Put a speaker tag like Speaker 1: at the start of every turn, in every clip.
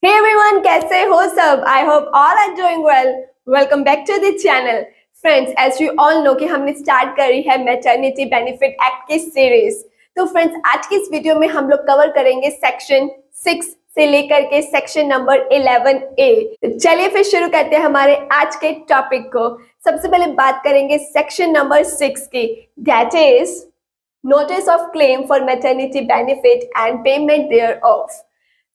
Speaker 1: Hey everyone, कैसे हो सब? I hope all are doing well. Welcome back to the channel. Friends, as you all know कि हमने start करी है मैटरनिटी बेनिफिट एक्ट की सीरीज। तो फ्रेंड्स, आज की इस वीडियो में हम लोग कवर करेंगे सेक्शन 6 से लेकर के सेक्शन नंबर 11A। चलिए फिर शुरू करते हैं हमारे आज के टॉपिक को। सबसे पहले बात करेंगे सेक्शन नंबर 6 की, that is notice of claim for maternity benefit and payment thereof.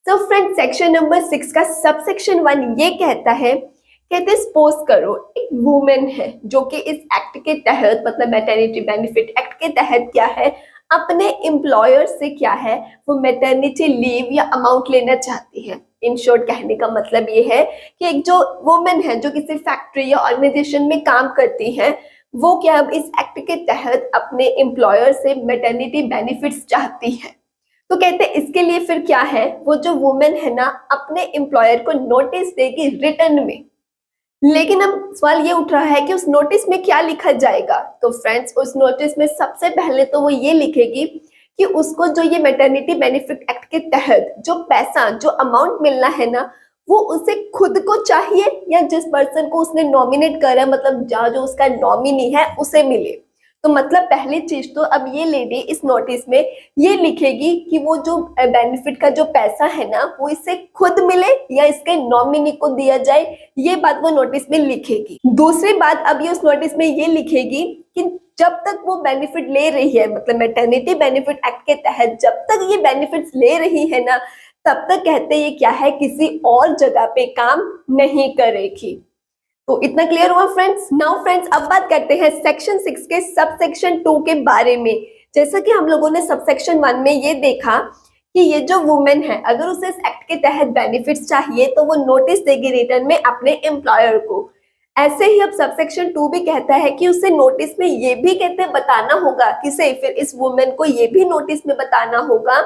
Speaker 1: तो फ्रेंड, सेक्शन नंबर 6 का सब सेक्शन 1 ये कहता है, कहते सपोज करो एक वुमेन है जो कि इस एक्ट के तहत, मतलब मैटरनिटी बेनिफिट एक्ट के तहत क्या है, अपने एम्प्लॉयर से क्या है, वो मैटरनिटी लीव या अमाउंट लेना चाहती है। इन शॉर्ट कहने का मतलब ये है कि एक जो वुमेन है जो किसी फैक्ट्री या ऑर्गेनाइजेशन में काम करती है, वो क्या अब इस एक्ट के तहत अपने एम्प्लॉयर से मैटरनिटी बेनिफिट्स चाहती है। तो कहते हैं इसके लिए फिर क्या है, वो जो वुमेन है ना अपने एम्प्लॉयर को नोटिस देगी रिटर्न में। लेकिन अब सवाल ये उठ रहा है कि उस नोटिस में क्या लिखा जाएगा। तो फ्रेंड्स, उस नोटिस में सबसे पहले तो वो ये लिखेगी कि उसको जो ये मैटरनिटी बेनिफिट एक्ट के तहत जो पैसा, जो अमाउंट मिलना है ना, वो उसे खुद को चाहिए या जिस पर्सन को उसने नॉमिनेट करा, मतलब जो उसका नॉमिनी है उसे मिले। तो मतलब पहली चीज तो अब ये लेडी इस नोटिस में ये लिखेगी कि वो जो बेनिफिट का जो पैसा है ना, वो इसे खुद मिले या इसके नॉमिनी को दिया जाए, ये बात वो नोटिस में लिखेगी। दूसरी बात, अब ये उस नोटिस में ये लिखेगी कि जब तक वो बेनिफिट ले रही है, मतलब मैटरनिटी बेनिफिट एक्ट के तहत जब तक ये बेनिफिट्स ले रही है ना, तब तक कहते ये क्या है, किसी और जगह पे काम नहीं करेगी। तो इतना क्लियर हुआ फ्रेंड्स। नाउ फ्रेंड्स, अब बात करते हैं सेक्शन 6 के सब सेक्शन 2 के बारे में। जैसा कि हम लोगों ने सब सेक्शन 1 में ये देखा कि ये जो वुमेन है, अगर उसे इस एक्ट के तहत बेनिफिट्स चाहिए तो वो नोटिस देगी रिटर्न में अपने एम्प्लॉयर को। ऐसे ही अब सबसेक्शन 2 भी कहता है कि उसे नोटिस में ये भी कहते बताना होगा, किसे, फिर इस वुमेन को ये भी नोटिस में बताना होगा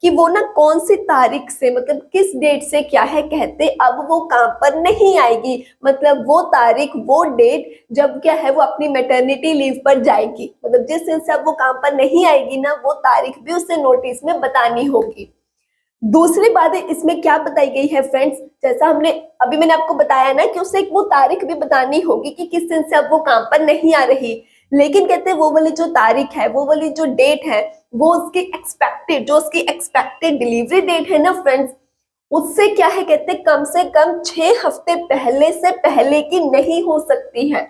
Speaker 1: कि वो ना कौन सी तारीख से, मतलब किस डेट से क्या है, कहते अब वो काम पर नहीं आएगी। मतलब वो तारीख, वो डेट जब क्या है वो अपनी मैटरनिटी लीव पर जाएगी, मतलब जिस दिन से अब वो काम पर नहीं आएगी ना, वो तारीख भी उसे नोटिस में बतानी होगी। दूसरी बात है इसमें क्या बताई गई है फ्रेंड्स, जैसा हमने अभी मैंने आपको बताया ना कि उसे एक वो तारीख भी बतानी होगी कि किस दिन से अब वो काम पर नहीं आ रही। लेकिन कहते हैं वो वाली जो तारीख है, वो वाली जो डेट है, वो उसकी एक्सपेक्टेड, जो उसकी एक्सपेक्टेड डिलीवरी डेट है ना फ्रेंड्स, उससे क्या है, कहते हैं कम से कम 6 हफ्ते पहले से पहले की नहीं हो सकती है।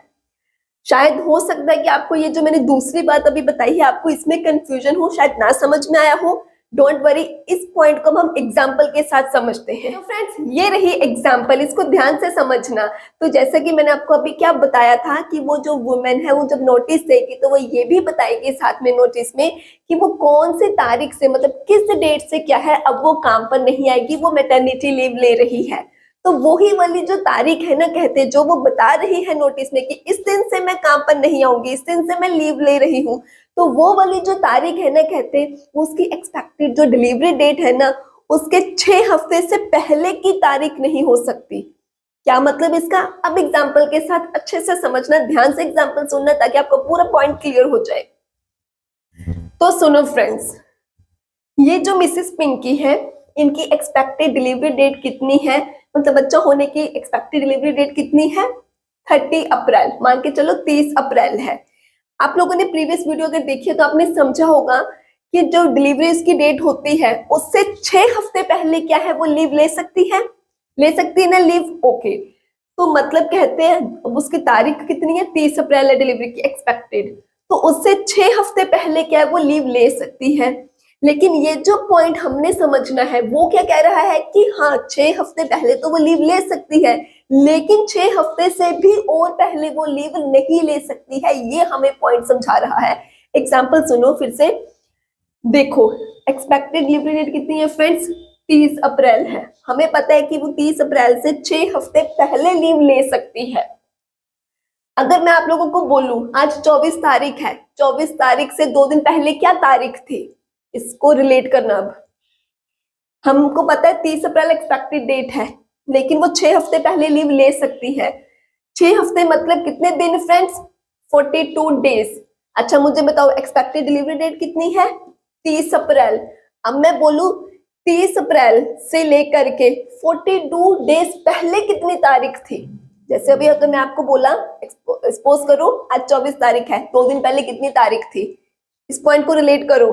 Speaker 1: शायद हो सकता है कि आपको ये जो मैंने दूसरी बात अभी बताई है, आपको इसमें कंफ्यूजन हो, शायद ना समझ में आया हो। डोंट वरी, इस पॉइंट को हम एग्जाम्पल के साथ समझते हैं। तो फ्रेंड्स, ये रही एग्जाम्पल, इसको ध्यान से समझना। तो जैसे कि मैंने आपको अभी क्या बताया था कि वो जो वुमेन है वो जब नोटिस देगी तो वो ये भी बताएगी साथ में नोटिस में कि वो कौन सी तारीख से, मतलब किस डेट से क्या है अब वो काम पर नहीं आएगी, वो मैटरनिटी लीव ले रही है। तो वही वाली जो तारीख है ना, कहते जो वो बता रही है नोटिस में कि इस दिन से मैं काम पर नहीं आऊंगी, इस दिन से मैं लीव ले रही हूँ, तो वो वाली जो तारीख है ना, कहते उसकी एक्सपेक्टेड जो डिलीवरी डेट है ना, उसके 6 हफ्ते से पहले की तारीख नहीं हो सकती। क्या मतलब इसका, अब एग्जाम्पल के साथ अच्छे से समझना, ध्यान से एग्जाम्पल सुनना ताकि आपको पूरा पॉइंट क्लियर हो जाए। तो सुनो फ्रेंड्स, ये जो मिसेस पिंकी है, इनकी एक्सपेक्टेड डिलीवरी डेट कितनी है, मतलब बच्चा होने की एक्सपेक्टेड डिलीवरी डेट कितनी है, 30 अप्रैल, मान के चलो 30 अप्रैल है। आप लोगों ने प्रीवियस वीडियो अगर देखी है तो आपने समझा होगा कि जो डिलीवरी की डेट होती है उससे 6 हफ्ते पहले क्या है वो लीव ले सकती है, ले सकती है ना लीव। ओके, तो मतलब कहते हैं अब उसकी तारीख कितनी है, 30 अप्रैल है डिलीवरी की एक्सपेक्टेड, तो उससे 6 हफ्ते पहले क्या है वो लीव ले सकती है। लेकिन ये जो पॉइंट हमने समझना है वो क्या कह रहा है कि हाँ 6 हफ्ते पहले तो वो लीव ले सकती है, लेकिन 6 हफ्ते से भी और पहले वो लीव नहीं ले सकती है, ये हमें पॉइंट समझा रहा है। एग्जाम्पल सुनो फिर से, देखो एक्सपेक्टेड डिलीवरी डेट कितनी है फ्रेंड्स, 30 अप्रैल है। हमें पता है कि वो 30 अप्रैल से 6 हफ्ते पहले लीव ले सकती है। अगर मैं आप लोगों को बोलूं आज 24 तारीख है, 24 तारीख से 2 दिन पहले क्या तारीख थी, इसको रिलेट करना। अब हमको पता है 30 अप्रैल एक्सपेक्टेड डेट है, लेकिन वो 6 हफ्ते पहले लीव ले सकती है। 6 हफ्ते मतलब कितने दिन फ्रेंड्स, 42 डेज। अच्छा मुझे बताओ एक्सपेक्टेड डिलीवरी डेट कितनी है, 30 अप्रैल। अब मैं बोलूं 30 अप्रैल से लेकर के 42 डेज पहले कितनी तारीख थी? जैसे अभी अगर मैं आपको बोला, सपोज करो आज 24 तारीख है, 2 दिन पहले कितनी तारीख थी? इस पॉइंट को रिलेट करो।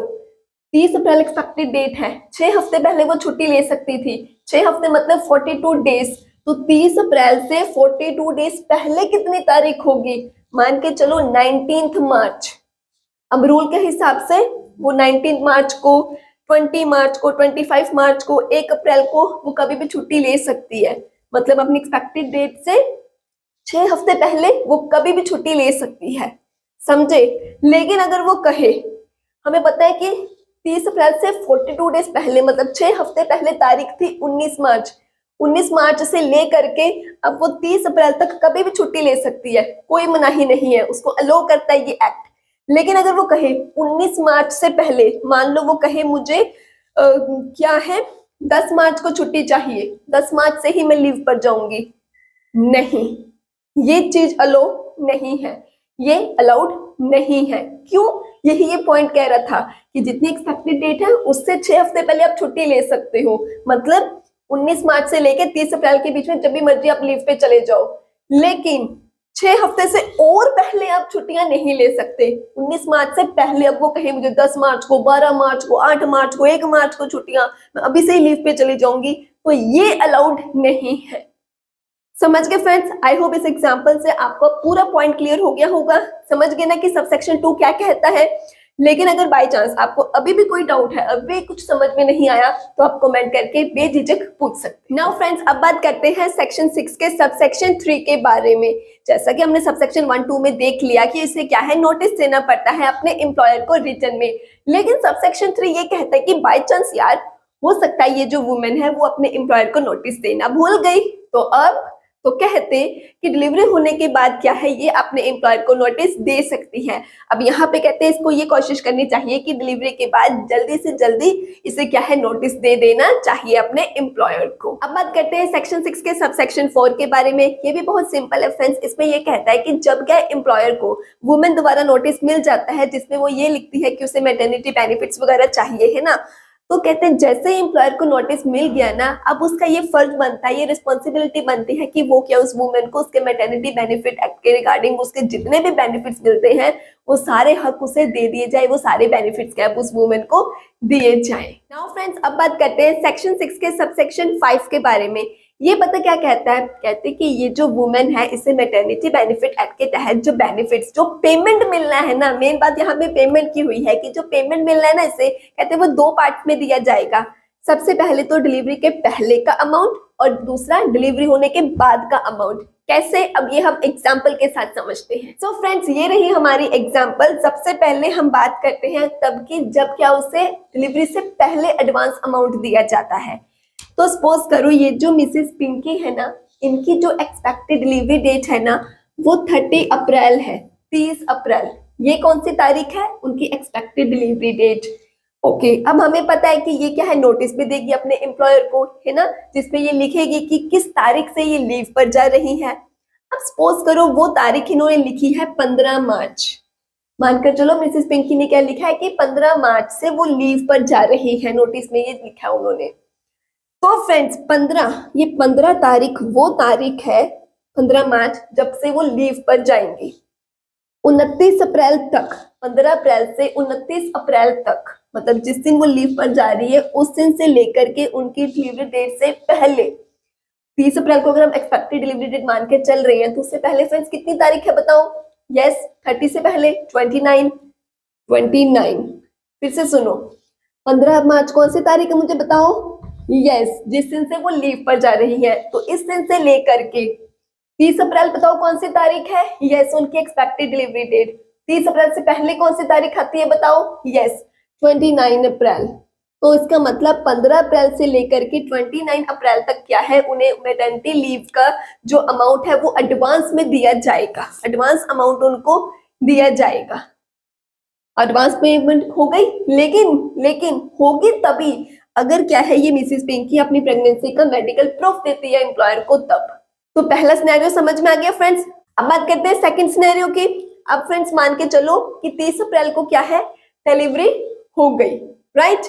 Speaker 1: 30 अप्रैल एक्सपेक्टेड डेट है, 6 हफ्ते पहले वो छुट्टी ले सकती थी। 6 हफ्ते मतलब 42 डेज, तो 30 अप्रैल से 42 डेज पहले कितनी तारीख होगी? मान के चलो 19 मार्च। अब रूल के हिसाब से वो 19 मार्च को, 20 मार्च को, 25 मार्च को, 1 अप्रैल को वो कभी भी छुट्टी ले सकती है। मतलब अपनी एक्सपेक्टेड डेट से 6 हफ्ते पहले वो कभी भी छुट्टी ले सकती है, समझे? लेकिन अगर वो कहे, हमें पता है कि 30 अप्रैल से 42 डेज पहले मतलब 6 हफ्ते पहले तारीख थी 19 मार्च। 19 मार्च से ले करके अब वो 30 अप्रैल तक कभी भी छुट्टी ले सकती है, कोई मनाही नहीं है, उसको अलो करता है ये एक्ट। लेकिन अगर वो कहे 19 मार्च से पहले, मान लो वो कहे मुझे क्या है 10 मार्च को छुट्टी चाहिए, 10 मार्च से ही मैं लीव पर जाऊंगी, नहीं, ये चीज अलो नहीं है, ये अलाउड नहीं है। क्यों? यही ये पॉइंट कह रहा था कि जितनी एक्सपेक्टेड डेट है उससे 6 हफ्ते पहले आप छुट्टी ले सकते हो। मतलब 19 मार्च से लेकर 30 अप्रैल के बीच में जब भी मर्जी आप लीव पे चले जाओ, लेकिन 6 हफ्ते से और पहले आप छुट्टियां नहीं ले सकते। 19 मार्च से पहले अब वो कहे मुझे 10 मार्च को, 12 मार्च को, 8 मार्च को, 1 मार्च को छुट्टियां, मैं अभी से ही लीव पे चली जाऊंगी, तो ये अलाउड नहीं है। समझ गए फ्रेंड्स? आई होप इस एग्जांपल से आपको पूरा पॉइंट क्लियर हो गया होगा। समझ गए ना कि सबसेक्शन 2 क्या कहता है। लेकिन अगर बाय चांस आपको अभी भी कोई डाउट है, अभी कुछ समझ में नहीं आया, तो आप कमेंट करके बेझिझक पूछ सकते हैं। नाउ फ्रेंड्स, अब बात करते हैं सेक्शन 6 के सबसेक्शन 3 के बारे में। जैसा कि हमने सबसेक्शन 1, 2 में देख लिया कि इसे क्या है, नोटिस देना पड़ता है अपने एम्प्लॉयर को रिटर्न में। लेकिन सबसेक्शन 3 ये कहता है कि बाय चांस यार हो सकता है ये जो वुमेन है वो अपने एम्प्लॉयर को नोटिस देना भूल गई, तो कहते कि डिलीवरी होने के बाद क्या है, ये अपने एम्प्लॉयर को नोटिस दे सकती है। अब यहाँ पे कहते हैं इसको ये कोशिश करनी चाहिए कि डिलीवरी के बाद जल्दी से जल्दी इसे क्या है, नोटिस दे देना चाहिए अपने एम्प्लॉयर को। अब बात करते हैं सेक्शन 6 के सबसेक्शन 4 के बारे में। ये भी बहुत सिंपल है फ्रेंड्स। इसमें ये कहता है कि जब क्या एम्प्लॉयर को वुमेन द्वारा नोटिस मिल जाता है जिसमें वो ये लिखती है कि उसे मैटरनिटी बेनिफिट्स वगैरह चाहिए, है ना, तो कहते हैं जैसे ही एम्प्लॉयर को नोटिस मिल गया ना, अब उसका ये फर्ज बनता है, ये रिस्पॉन्सिबिलिटी बनती है कि वो क्या उस वुमेन को उसके मैटरनिटी बेनिफिट एक्ट के रिगार्डिंग उसके जितने भी बेनिफिट्स मिलते हैं वो सारे हक उसे दे दिए जाए, वो सारे बेनिफिट्स क्या उस वुमेन को दिए जाए। नाउ फ्रेंड्स, अब बात करते हैं सेक्शन 6 के सबसेक्शन 5 के बारे में। ये पता क्या कहता है? कहते हैं कि ये जो वुमेन है इसे मैटरनिटी बेनिफिट एक्ट के तहत जो बेनिफिट्स, जो पेमेंट मिलना है ना, मेन बात यहाँ पे पेमेंट की हुई है कि जो पेमेंट मिलना है ना, इसे कहते हैं वो 2 पार्ट्स में दिया जाएगा। सबसे पहले तो डिलीवरी के पहले का अमाउंट और दूसरा डिलीवरी होने के बाद का अमाउंट। कैसे? अब ये हम एग्जाम्पल के साथ समझते हैं। सो फ्रेंड्स, ये रही हमारी एग्जाम्पल। सबसे पहले हम बात करते हैं तब की जब क्या उसे डिलीवरी से पहले एडवांस अमाउंट दिया जाता है। तो सपोज करो ये जो मिसेस पिंकी है ना, इनकी जो एक्सपेक्टेड डिलीवरी डेट है ना वो 30 अप्रैल है, 30 अप्रैल। ये कौन सी तारीख है? उनकी एक्सपेक्टेड डिलीवरी डेट। ओके, अब हमें पता है कि ये क्या है, नोटिस भी देगी अपने एम्प्लॉयर को, है ना, जिसमें ये लिखेगी कि किस तारीख से ये लीव पर जा रही है। अब सपोज करो वो तारीख इन्होंने लिखी है 15 मार्च। मानकर चलो मिसेस पिंकी ने क्या लिखा है कि 15 मार्च से वो लीव पर जा रही है, नोटिस में ये लिखा उन्होंने। तो फ्रेंड्स 15 तारीख वो तारीख है, 15 मार्च, जब से वो लीव पर जाएंगी। 29 अप्रैल तक, 15 अप्रैल से 29 अप्रैल तक, मतलब जिस दिन वो लीव पर जा रही है उस दिन से लेकर के उनकी डिलीवरी डेट से पहले, 30 अप्रैल को अगर हम एक्सपेक्टेड डिलीवरी डेट मान के चल रहे हैं तो उससे पहले फ्रेंड्स कितनी तारीख है बताओ? यस, 30 से पहले 29। फिर से सुनो, 15 मार्च कौन सी तारीख है मुझे बताओ? यस, जिस दिन से वो लीव पर जा रही है। तो इस दिन से लेकर के 30 अप्रैल बताओ कौन सी तारीख है? यस, उनकी एक्सपेक्टेड डिलीवरी डेट। 30 अप्रैल से पहले कौन सी तारीख आती है बताओ? यस, 29 अप्रैल। तो इसका मतलब 15 अप्रैल से लेकर के 29 अप्रैल तक क्या है, उन्हें मैटरनिटी लीव का जो अमाउंट है वो एडवांस में दिया जाएगा, एडवांस अमाउंट उनको दिया जाएगा। एडवांस पेमेंट हो गई, लेकिन होगी तभी अगर क्या है ये मिसेस पिंकी अपनी प्रेगनेंसी का मेडिकल प्रूफ देती है एम्प्लॉयर को तब। तो पहला सिनेरियो समझ में आ गया फ्रेंड्स। अब बात करते हैं सेकंड सिनेरियो की। अब फ्रेंड्स मान के चलो कि 30 अप्रैल को क्या है, डिलीवरी हो गई, राइट।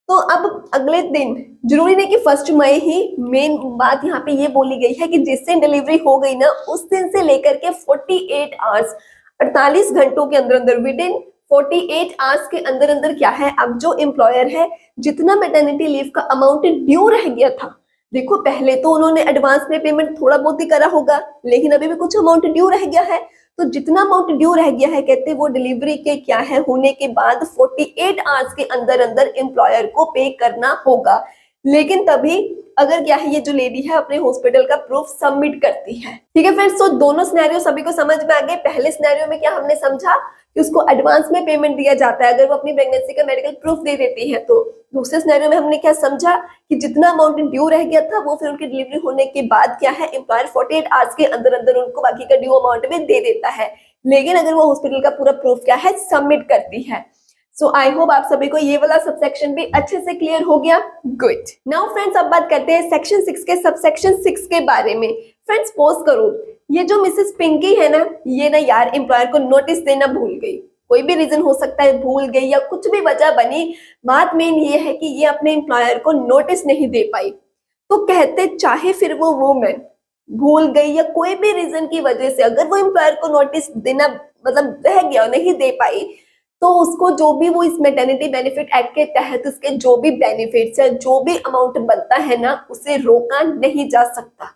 Speaker 1: तो अब अगले दिन, जरूरी नहीं कि 1 मई ही, मेन बात यहाँ पे ये बोली गई है कि जिस दिन डिलीवरी हो गई ना उस दिन से लेकर के 48 आवर्स, 48 घंटों के अंदर अंदर, विद इन 48 आवर्स के अंदर अंदर क्या है, अब जो एम्प्लॉयर है जितना मैटरनिटी लीव का अमाउंट ड्यू रह गया था, देखो पहले तो उन्होंने एडवांस में पेमेंट थोड़ा बहुत ही करा होगा, लेकिन अभी भी कुछ अमाउंट ड्यू रह गया है, तो जितना अमाउंट ड्यू रह गया है कहते हैं वो डिलीवरी के क्या है होने के बाद 48 आवर्स के अंदर अंदर एम्प्लॉयर को पे करना होगा। लेकिन तभी अगर क्या है ये जो लेडी है अपने हॉस्पिटल का प्रूफ सबमिट करती है। ठीक है फ्रेंड्स, तो दोनों सिनेरियो सभी को समझ में आ गए। पहले सिनेरियो में क्या हमने समझा कि उसको एडवांस में पेमेंट दिया जाता है अगर वो अपनी प्रेगनेंसी का मेडिकल प्रूफ दे देती है, तो दूसरे सिनेरियो में हमने क्या समझा कि जितना अमाउंट ड्यू रह गया था वो फिर उनकी डिलीवरी होने के बाद क्या है एम्प्लॉयर 48 आवर्स के अंदर अंदर उनको बाकी का ड्यू अमाउंट में दे देता है, लेकिन अगर वो हॉस्पिटल का पूरा प्रूफ क्या है सबमिट करती है। सो आई होप आप सभी को ये वाला सबसेक्शन भी अच्छे से क्लियर हो गया। गुड। नाउ फ्रेंड्स अब बात करते हैं सेक्शन 6 के सबसेक्शन 6 के बारे में। फ्रेंड्स सपोज करो ये जो मिसेस पिंकी है ना, ये ना यार एम्प्लॉयर को नोटिस देना भूल गई, कोई भी रीजन हो सकता है, भूल गई या कुछ भी वजह बनी, बात मेन ये है कि ये अपने एम्प्लॉयर को नोटिस नहीं दे पाई। तो कहते चाहे फिर वो वुमेन भूल गई या कोई भी रीजन की वजह से अगर वो एम्प्लॉयर को नोटिस देना मतलब रह गया नहीं दे पाई, तो उसको जो भी वो इस मैटरनिटी बेनिफिट एक्ट के तहत उसके जो भी बेनिफिट्स है जो भी अमाउंट बनता है ना उसे रोका नहीं जा सकता।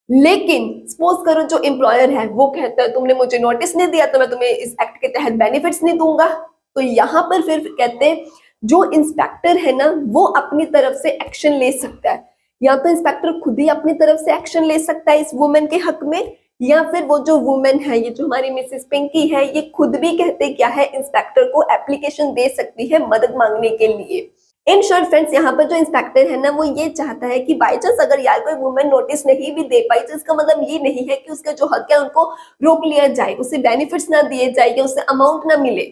Speaker 1: लेकिन सपोज करो जो एम्प्लॉयर है वो कहता है तुमने मुझे नोटिस नहीं दिया तो मैं तुम्हें इस एक्ट के तहत बेनिफिट्स नहीं दूंगा, तो यहाँ पर फिर कहते हैं जो इंस्पेक्टर है ना वो अपनी तरफ से एक्शन ले सकता है, या तो इंस्पेक्टर खुद ही अपनी तरफ से एक्शन ले सकता है इस वुमेन के हक में, या फिर वो जो वुमेन है ये जो हमारी मिसेस पिंकी है ये खुद भी कहते क्या है इंस्पेक्टर को एप्लीकेशन दे सकती है मदद मांगने के लिए। इन शॉर्ट फ्रेंड्स यहाँ पर जो इंस्पेक्टर है ना वो ये चाहता है कि बाई चांस अगर यार कोई वुमेन नोटिस नहीं भी दे पाई तो इसका मतलब ये नहीं है कि उसके जो हक है उनको रोक लिया जाए, उसे बेनिफिट्स ना दिए जाए या उसे अमाउंट ना मिले।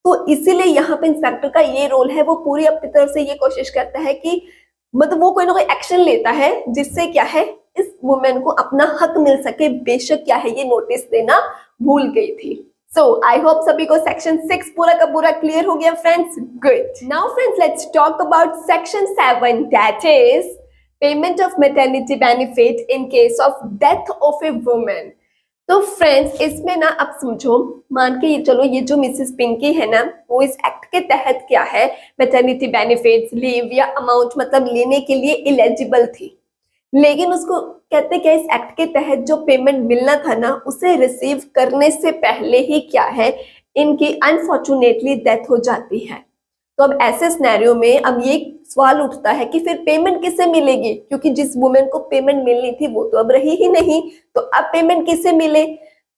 Speaker 1: तो इसीलिए यहाँ पे इंस्पेक्टर का ये रोल है, वो पूरी अपनी तरफ से ये कोशिश करता है कि मतलब वो कोई ना कोई एक्शन लेता है जिससे क्या है इस वुमेन को अपना हक मिल सके, बेशक क्या है ये नोटिस देना भूल गई थी। सो आई होप सभी को सेक्शन 6 पूरा का पूरा क्लियर हो गया friends. Good. Now friends let's talk about section 7 that is payment of maternity benefit in case of death of A women. तो फ्रेंड्स इसमें ना अब समझो, मान के ये चलो ये जो मिसेस पिंकी है ना वो इस एक्ट के तहत क्या है मैटरनिटी बेनिफिट्स लीव या अमाउंट मतलब लेने के लिए एलिजिबल थी, लेकिन उसको कहते क्या इस एक्ट के तहत जो पेमेंट मिलना था ना उसे रिसीव करने से पहले ही क्या है इनकी अनफॉर्चुनेटली डेथ हो जाती है। तो अब ऐसे सिनेरियो में अब ये सवाल उठता है कि फिर पेमेंट किससे मिलेगी, क्योंकि जिस वुमेन को पेमेंट मिलनी थी वो तो अब रही ही नहीं, तो अब पेमेंट किससे मिले।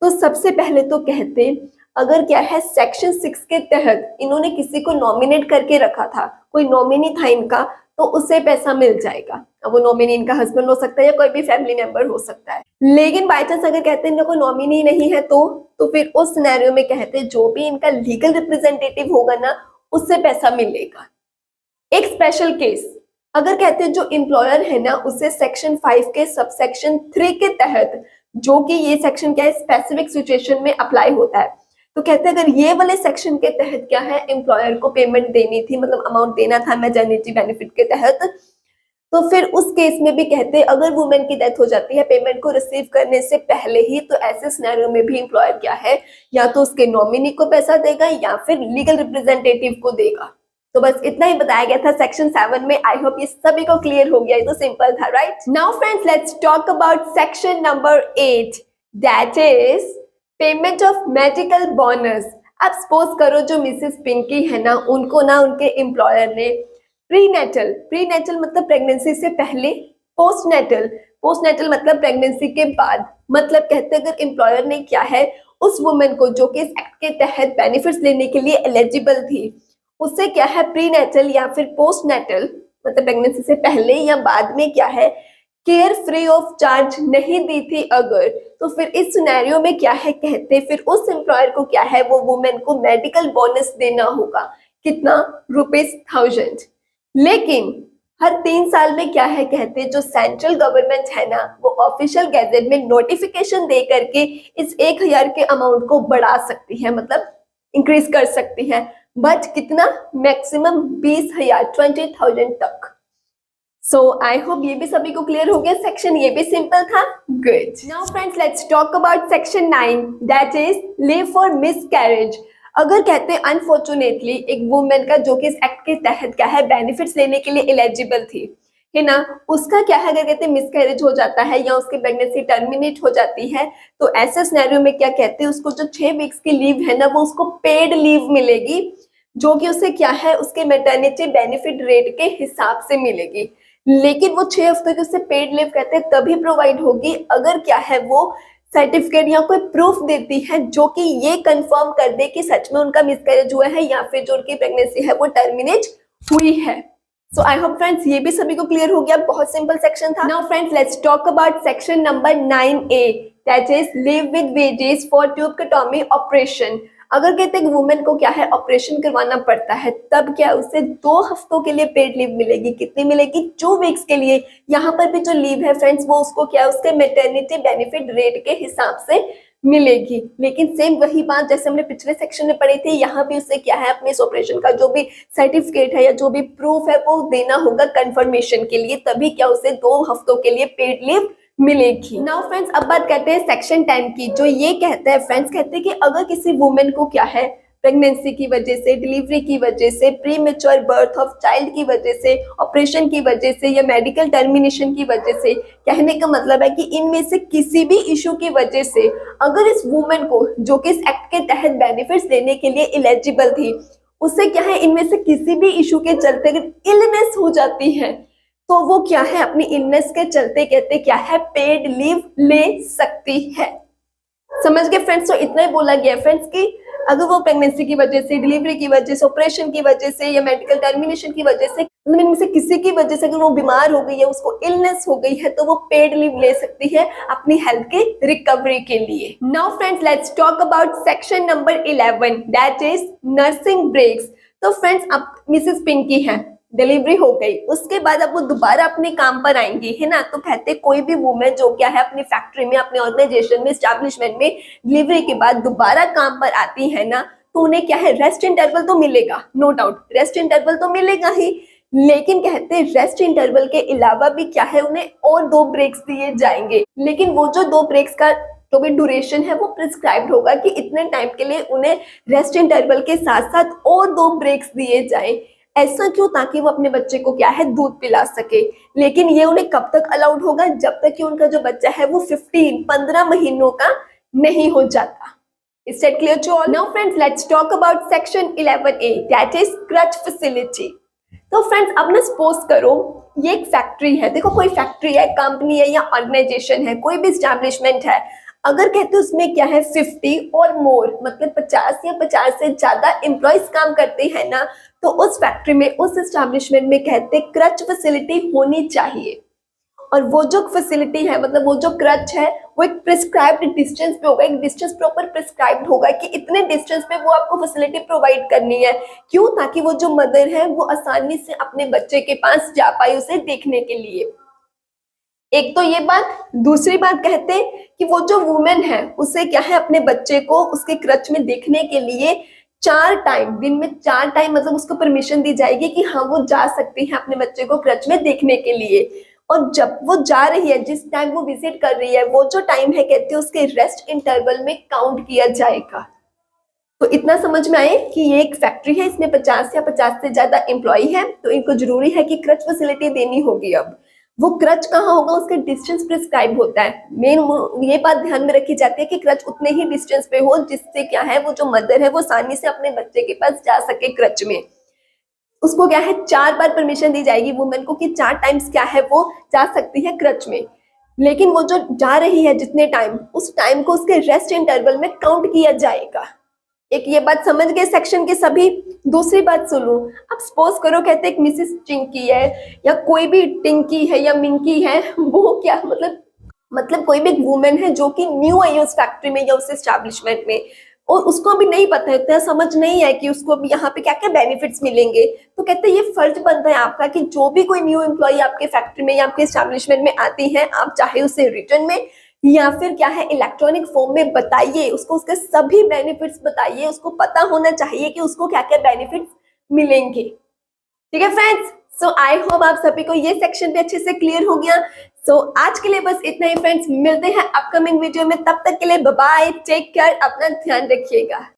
Speaker 1: तो सबसे पहले तो कहते अगर क्या है सेक्शन 6 के तहत इन्होंने किसी को नॉमिनेट करके रखा था, कोई नॉमिनी था इनका, तो उससे पैसा मिल जाएगा। अब वो नॉमिनी इनका हस्बैंड हो सकता है या कोई भी फैमिली मेंबर हो सकता है। लेकिन बाय चांस अगर कहते हैं इनका नॉमिनी नहीं है तो फिर उस सिनेरियो में कहते हैं जो भी इनका लीगल रिप्रेजेंटेटिव होगा ना उससे पैसा मिलेगा। एक स्पेशल केस अगर कहते हैं जो एम्प्लॉयर है ना उसे सेक्शन 5 के सबसेक्शन 3 के तहत, जो कि ये सेक्शन क्या है स्पेसिफिक सिचुएशन में अप्लाई होता है, तो कहते हैं अगर ये वाले सेक्शन के तहत क्या है एम्प्लॉयर को पेमेंट देनी थी मतलब अमाउंट देना था मैटरनिटी बेनिफिट के तहत, तो फिर उस केस में भी कहते हैं अगर वुमेन की डेथ हो जाती है पेमेंट को रिसीव करने से पहले ही, तो ऐसे सिनेरियो में भी एम्प्लॉयर क्या है या तो उसके नॉमिनी को पैसा देगा या फिर लीगल रिप्रेजेंटेटिव को देगा। तो बस इतना ही बताया गया था सेक्शन 7 में। आई होप ये सभी को क्लियर हो गया, ये तो सिंपल था, right. Now friends let's talk about section number 8 that is payment of medical bonus. अब सपोज करो जो मिसेस पिंकी है ना उनको ना उनके एम्प्लॉयर ने प्रीनेटल मतलब प्रेगनेंसी से पहले, पोस्टनेटल मतलब प्रेगनेंसी के बाद, मतलब कहते अगर एम्प्लॉयर ने क्या है उस वुमेन को जो कि इस एक्ट के तहत बेनिफिट्स लेने के लिए एलिजिबल थी उससे क्या है प्रीनेटल या फिर पोस्टनेटल मतलब प्रेगनेंसी से पहले या बाद में क्या है केयर फ्री ऑफ चार्ज नहीं दी थी अगर, तो फिर इस सिनेरियो में क्या है कहते फिर उस एम्प्लॉयर को क्या है वो वुमेन को मेडिकल बोनस देना होगा। कितना? ₹1000। लेकिन हर 3 साल में क्या है कहते जो सेंट्रल गवर्नमेंट है ना वो ऑफिशियल गैजेट में नोटिफिकेशन दे करके इस 1000 के अमाउंट को बढ़ा सकती है, मतलब इंक्रीज कर सकती है। बट कितना, मैक्सिमम 20,000 20,000 तक। सो आई होप ये भी सभी को क्लियर हो गया। सेक्शन ये भी सिंपल था। Good. Now friends let's talk about section 9 that is leave for miscarriage. अगर कहते हैं अनफॉर्चुनेटली एक वुमेन का जो कि इस एक्ट के तहत क्या है बेनिफिट्स लेने के लिए एलिजिबल थी, है ना, उसका क्या है अगर कहते हैं मिसकैरेज हो जाता है या उसकी प्रेगनेंसी टर्मिनेट हो जाती है, तो ऐसे सिनेरियो में क्या कहते हैं उसको जो 6 वीक्स की लीव है ना वो उसको पेड लीव मिलेगी, जो कि उसे क्या है उसके मैटरनिटी बेनिफिट रेट के हिसाब से मिलेगी। लेकिन वो 6 हफ्ते की उससे पेड लीव कहते हैं तभी प्रोवाइड होगी अगर क्या है वो सर्टिफिकेट या कोई प्रूफ देती है जो कि ये कंफर्म कर दे कि सच में उनका मिसकैरेज हुआ है या फिर जो उनकी प्रेगनेंसी है वो टर्मिनेट हुई है। सो आई होप फ्रेंड्स ये भी सभी को क्लियर हो गया। बहुत सिंपल सेक्शन था। Now friends let's talk about section number 9A that is leave with wages for tubectomy operation. अगर कहते हैं वुमेन को क्या है ऑपरेशन करवाना पड़ता है तब क्या उसे 2 हफ्तों के लिए पेड लीव मिलेगी। कितनी मिलेगी? 2 वीक्स के लिए। यहाँ पर भी जो लीव है फ्रेंड्स वो उसको क्या है उसके मैटरनिटी बेनिफिट रेट के हिसाब से मिलेगी। लेकिन सेम वही बात जैसे हमने पिछले सेक्शन में पढ़ी थी, यहाँ भी उसे क्या है अपने इस ऑपरेशन का जो भी सर्टिफिकेट है या जो भी प्रूफ है वो देना होगा कंफर्मेशन के लिए, तभी क्या उसे 2 हफ्तों के लिए पेड लीव मिलेगी। नाउ फ्रेंड्स अब बात करते हैं सेक्शन 10 की, जो ये कहता है फ्रेंड्स कहते हैं कि अगर किसी वुमेन को क्या है प्रेगनेंसी की वजह से, डिलीवरी की वजह से, pre mature birth of child की वजह से, ऑपरेशन की वजह से या मेडिकल टर्मिनेशन की वजह से, कहने का मतलब है कि इनमें से किसी भी इशू की वजह से अगर इस वुमेन को जो कि इस एक्ट के तहत बेनिफिट्स लेने के लिए एलिजिबल थी उसे क्या है इनमें से किसी भी इशू के चलते इलनेस हो जाती है तो वो क्या है अपनी इलनेस के चलते कहते क्या है पेड लीव ले सकती है। समझ गए फ्रेंड्स? तो इतना ही बोला गया फ्रेंड्स कि अगर वो प्रेगनेंसी की वजह से, डिलीवरी की वजह से, ऑपरेशन की वजह से या मेडिकल टर्मिनेशन की वजह से, इनमें से किसी की वजह से अगर वो बीमार हो गई है, उसको इलनेस हो गई है तो वो पेड लीव ले सकती है अपनी हेल्थ के रिकवरी के लिए। Now friends let's talk about section number 11 that is nursing breaks. तो फ्रेंड्स अब मिसेस पिंकी है, डिलीवरी हो गई, उसके बाद अब वो दोबारा अपने काम पर आएंगी, है ना। तो कहते कोई भी वुमेन जो क्या है अपनी फैक्ट्री में, अपने ऑर्गेनाइजेशन में, एस्टैब्लिशमेंट में डिलीवरी के बाद दोबारा काम पर आती है ना, तो उन्हें क्या है रेस्ट इंटरवल तो मिलेगा, नो डाउट रेस्ट इंटरवल तो मिलेगा ही, लेकिन कहते हैं रेस्ट इंटरवल के अलावा भी क्या है उन्हें और 2 ब्रेक्स दिए जाएंगे। लेकिन वो जो 2 ब्रेक्स का जो भी ड्यूरेशन है वो प्रिस्क्राइब्ड होगा कि इतने टाइम के लिए उन्हें रेस्ट इंटरवल के साथ साथ और 2 ब्रेक्स दिए जाएं। ऐसा क्यों? ताकि वो अपने बच्चे को क्या है दूध पिला सके। लेकिन ये उन्हें कब तक अलाउड होगा? जब तक कि उनका जो बच्चा है वो 15 महीनों का नहीं हो जाता। Is that clear to all? Now friends let's talk about section 11A that is crutch facility. तो फ्रेंड्स अब ना सपोज करो ये एक फैक्ट्री है, देखो कोई फैक्ट्री है, कंपनी है या ऑर्गेनाइजेशन है, कोई भी एस्टैब्लिशमेंट है, अगर कहते हैं उसमें क्या है 50 और मोर मतलब 50 या 50 से ज्यादा एम्प्लॉयज काम करते हैं ना, तो उस फैक्ट्री में, उस एस्टैब्लिशमेंट में कहते हैं क्रच फैसिलिटी होनी चाहिए। और वो जो फैसिलिटी है मतलब वो जो क्रच है वो एक प्रिस्क्राइब्ड डिस्टेंस पे होगा, एक डिस्टेंस प्रॉपर प्रिस्क्राइब्ड होगा कि इतने डिस्टेंस पे वो आपको फैसिलिटी प्रोवाइड करनी है। क्यों? ताकि वो जो मदर है वो आसानी से अपने बच्चे के पास जा पाए उसे देखने के लिए। एक तो ये बात, दूसरी बात कहते हैं कि वो जो वुमेन है उसे क्या है अपने बच्चे को उसके क्रच में देखने के लिए 4 टाइम, दिन में 4 टाइम मतलब उसको परमिशन दी जाएगी कि हाँ वो जा सकती है अपने बच्चे को क्रच में देखने के लिए। और जब वो जा रही है, जिस टाइम वो विजिट कर रही है, वो जो टाइम है कहते हैं उसके रेस्ट इंटरवल में काउंट किया जाएगा। तो इतना समझ में आए कि ये एक फैक्ट्री है, इसमें 50 या 50 से ज्यादा एम्प्लॉय है, तो इनको जरूरी है कि क्रच फैसिलिटी देनी होगी। अब वो क्रच कहाँ होगा उसके डिस्टेंस प्रिस्क्राइब होता है। मेन ये बात ध्यान में रखी जाती है कि क्रच उतने ही डिस्टेंस पे हो जिससे क्या है वो जो मदर है वो आसानी से अपने बच्चे के पास जा सके क्रच में। उसको क्या है 4 बार परमिशन दी जाएगी वुमेन को कि 4 टाइम्स क्या है वो जा सकती है क्रच में। लेकिन वो जो जा रही है जितने टाइम, उस टाइम को उसके रेस्ट इंटरवल में काउंट किया जाएगा। एक ये बात समझ गए सेक्शन के सभी। दूसरी बात सुनो, अब सपोज करो कहते एक मिसेस चिंकी है या कोई भी टिंकी है या मिंकी है, वो क्या मतलब कोई भी एक वुमेन है जो कि न्यू आई है उस फैक्ट्री में या उस एस्टैब्लिशमेंट में, और उसको अभी नहीं पता है, इतना समझ नहीं है कि उसको अभी यहाँ पे क्या क्या बेनिफिट्स मिलेंगे। तो कहते हैं ये फर्ज बनता है आपका कि जो भी कोई न्यू एम्प्लॉय आपके फैक्ट्री में या आपके एस्टैब्लिशमेंट में आती है, आप चाहे उसे रिटर्न में या फिर क्या है इलेक्ट्रॉनिक फॉर्म में बताइए उसको, उसके सभी बेनिफिट्स बताइए, उसको पता होना चाहिए कि उसको क्या क्या बेनिफिट्स मिलेंगे। ठीक है फ्रेंड्स, सो आई होप आप सभी को ये सेक्शन भी अच्छे से क्लियर हो गया। सो आज के लिए बस इतना ही फ्रेंड्स, मिलते हैं अपकमिंग वीडियो में, तब तक के लिए बाय बाय, टेक केयर, अपना ध्यान रखिएगा।